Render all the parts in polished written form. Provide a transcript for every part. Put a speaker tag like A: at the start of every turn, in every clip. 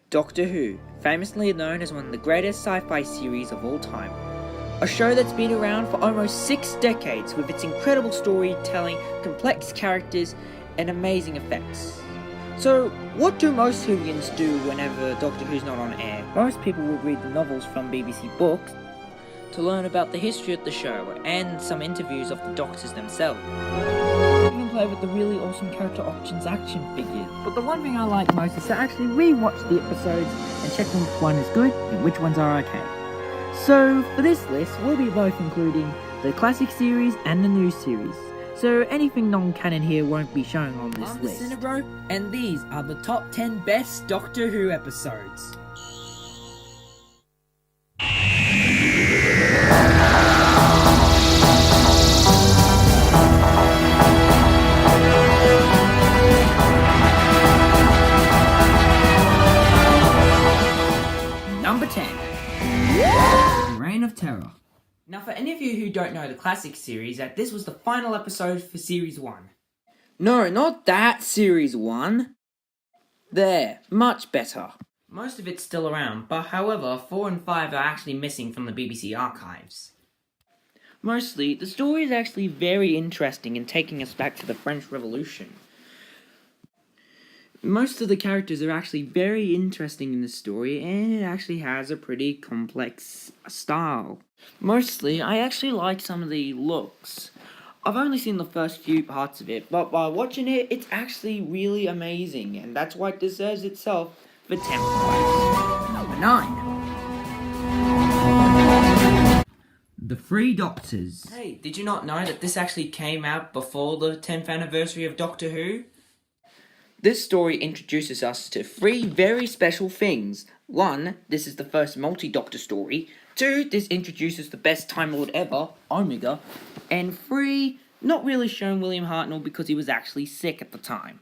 A: Doctor Who, famously known as one of the greatest sci-fi series of all time. A show that's been around for almost 6 decades with its incredible storytelling, complex characters, and amazing effects. So, what do most Whovians do whenever Doctor Who's not on air? Most people will read the novels from BBC Books to learn about the history of the show and some interviews of the Doctors themselves. Even play with the really awesome character options action figures. But the one thing I like most is to actually re-watch the episodes and check which one is good and which ones are okay. So for this list, we'll be both including the classic series and the new series. So anything non-canon here won't be shown on this list. I'm Cinabro, and these are the top 10 best Doctor Who episodes. Number 10. Reign of Terror. Now for any of you who don't know the classic series, that this was the final episode for Series 1. No, not that Series 1. There, much better. Most of it's still around, but however, 4 and 5 are actually missing from the BBC archives. Mostly, the story is actually very interesting in taking us back to the French Revolution. Most of the characters are actually very interesting in the story, and it actually has a pretty complex style. Mostly, I actually like some of the looks. I've only seen the first few parts of it, but by watching it, it's actually really amazing, and that's why it deserves itself for 10th place. Number 9. The Three Doctors. Hey, did you not know that this actually came out before the 10th anniversary of Doctor Who? This story introduces us to 3 very special things. 1, this is the first multi-Doctor story. 2, this introduces the best Time Lord ever, Omega. And 3, not really shown William Hartnell because he was actually sick at the time.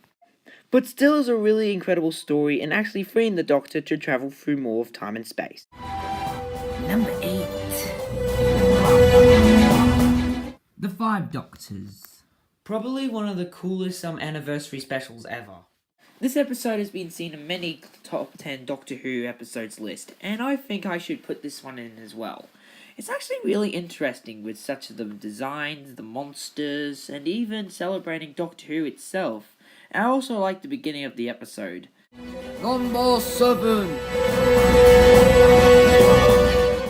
A: But still is a really incredible story and actually freeing the Doctor to travel through more of time and space. Number 8. The Five Doctors. Probably one of the coolest anniversary specials ever. This episode has been seen in many top 10 Doctor Who episodes list, and I think I should put this one in as well. It's actually really interesting with such the designs, the monsters, and even celebrating Doctor Who itself. And I also like the beginning of the episode. Number 7.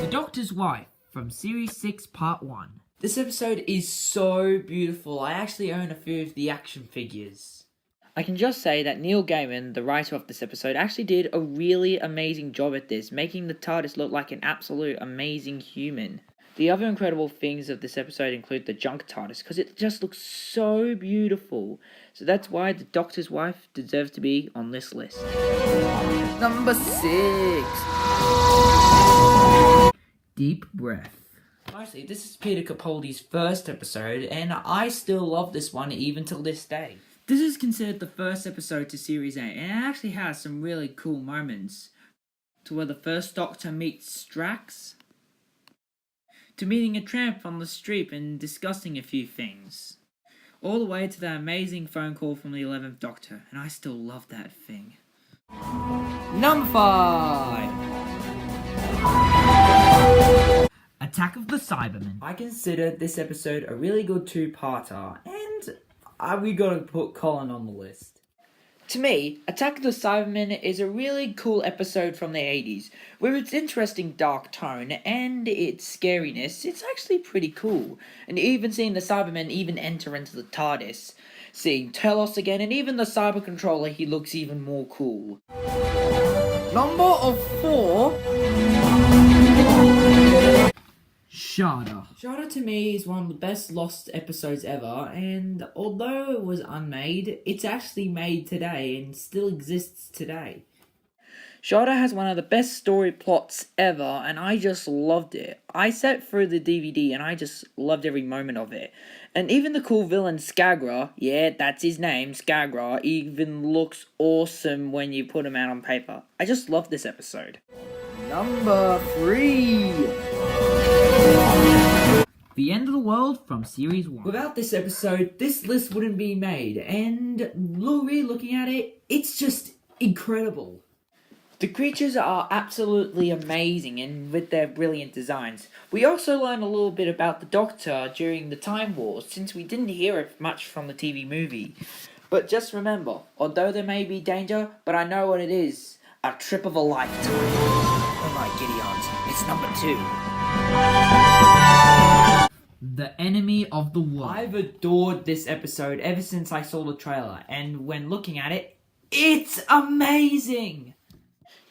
A: The Doctor's Wife from Series 6 Part 1. This episode is so beautiful. I actually own a few of the action figures. I can just say that Neil Gaiman, the writer of this episode, actually did a really amazing job at this, making the TARDIS look like an absolute amazing human. The other incredible things of this episode include the junk TARDIS, because it just looks so beautiful. So that's why the Doctor's Wife deserves to be on this list. Number 6. Deep Breath. Mostly, this is Peter Capaldi's first episode, and I still love this one even till this day. This is considered the first episode to Series 8, and it actually has some really cool moments. To where the first Doctor meets Strax, to meeting a tramp on the street and discussing a few things, all the way to that amazing phone call from the 11th Doctor, and I still love that thing. Number 5. Attack of the Cybermen. I consider this episode a really good 2-parter, and we gotta put Colin on the list. To me, Attack of the Cybermen is a really cool episode from the 80s. With its interesting dark tone and its scariness, it's actually pretty cool. And even seeing the Cybermen even enter into the TARDIS, seeing Telos again, and even the Cyber Controller, he looks even more cool. Number 4. Shada. Shada to me is one of the best lost episodes ever, and although it was unmade, it's actually made today and still exists today. Shada has one of the best story plots ever, and I just loved it. I sat through the DVD and I just loved every moment of it. And even the cool villain Skagra, yeah, that's his name, Skagra, even looks awesome when you put him out on paper. I just love this episode. Number 3. The End of the World from Series 1. Without this episode, this list wouldn't be made, and really looking at it, it's just incredible. The creatures are absolutely amazing and with their brilliant designs. We also learn a little bit about the Doctor during the Time Wars, since we didn't hear it much from the TV movie. But just remember, although there may be danger, but I know what it is. A trip of a lifetime. Alright, Gideons, it's number 2. The Enemy of the World. I've adored this episode ever since I saw the trailer, and when looking at it, it's amazing!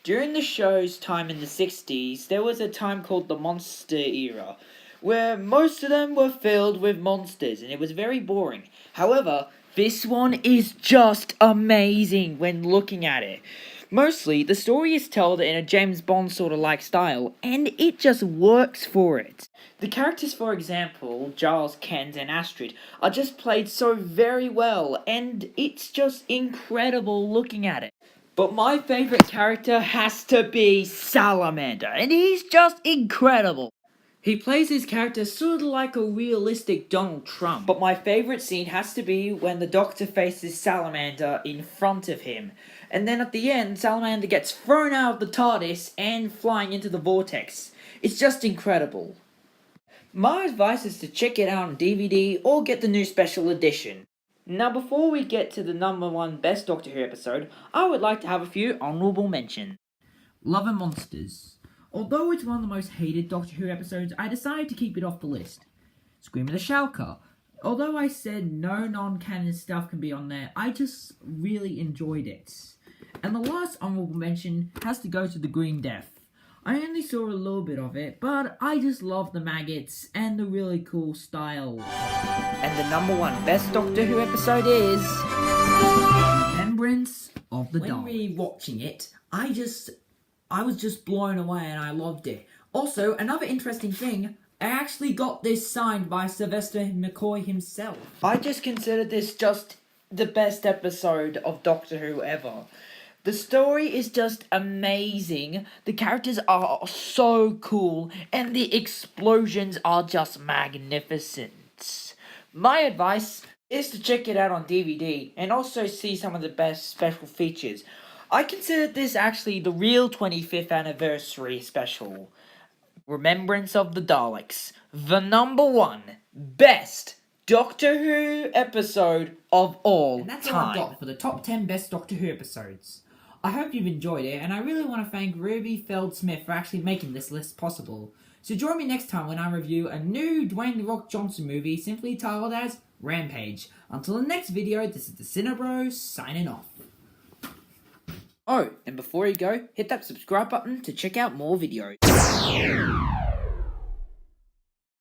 A: During the show's time in the 60s, there was a time called the Monster Era, where most of them were filled with monsters, and it was very boring. However, this one is just amazing when looking at it. Mostly, the story is told in a James Bond sort of like style, and it just works for it. The characters, for example, Giles, Kent, and Astrid, are just played so very well, and it's just incredible looking at it. But my favourite character has to be Salamander, and he's just incredible. He plays his character sort of like a realistic Donald Trump. But my favourite scene has to be when the Doctor faces Salamander in front of him. And then at the end, Salamander gets thrown out of the TARDIS and flying into the vortex. It's just incredible. My advice is to check it out on DVD or get the new special edition. Now before we get to the number 1 best Doctor Who episode, I would like to have a few honourable mentions. Love and Monsters. Although it's one of the most hated Doctor Who episodes, I decided to keep it off the list. Scream of the Shalka. Although I said no non-canon stuff can be on there, I just really enjoyed it. And the last honourable mention has to go to the Green Death. I only saw a little bit of it, but I just love the maggots and the really cool style. And the number 1 best Doctor Who episode is Remembrance of the Daleks. When re-watching it, I was just blown away and I loved it. Also, another interesting thing, I actually got this signed by Sylvester McCoy himself. I just consider this just the best episode of Doctor Who ever. The story is just amazing, the characters are so cool, and the explosions are just magnificent. My advice is to check it out on DVD, and also see some of the best special features. I consider this actually the real 25th anniversary special. Remembrance of the Daleks. The number 1 best Doctor Who episode of all time. And that's all I've got for the top 10 best Doctor Who episodes. I hope you've enjoyed it, and I really want to thank Ruby Feld-Smith for actually making this list possible. So join me next time when I review a new Dwayne "The Rock" Johnson movie simply titled as Rampage. Until the next video, this is the Cinabro signing off. Oh, and before you go, hit that subscribe button to check out more videos.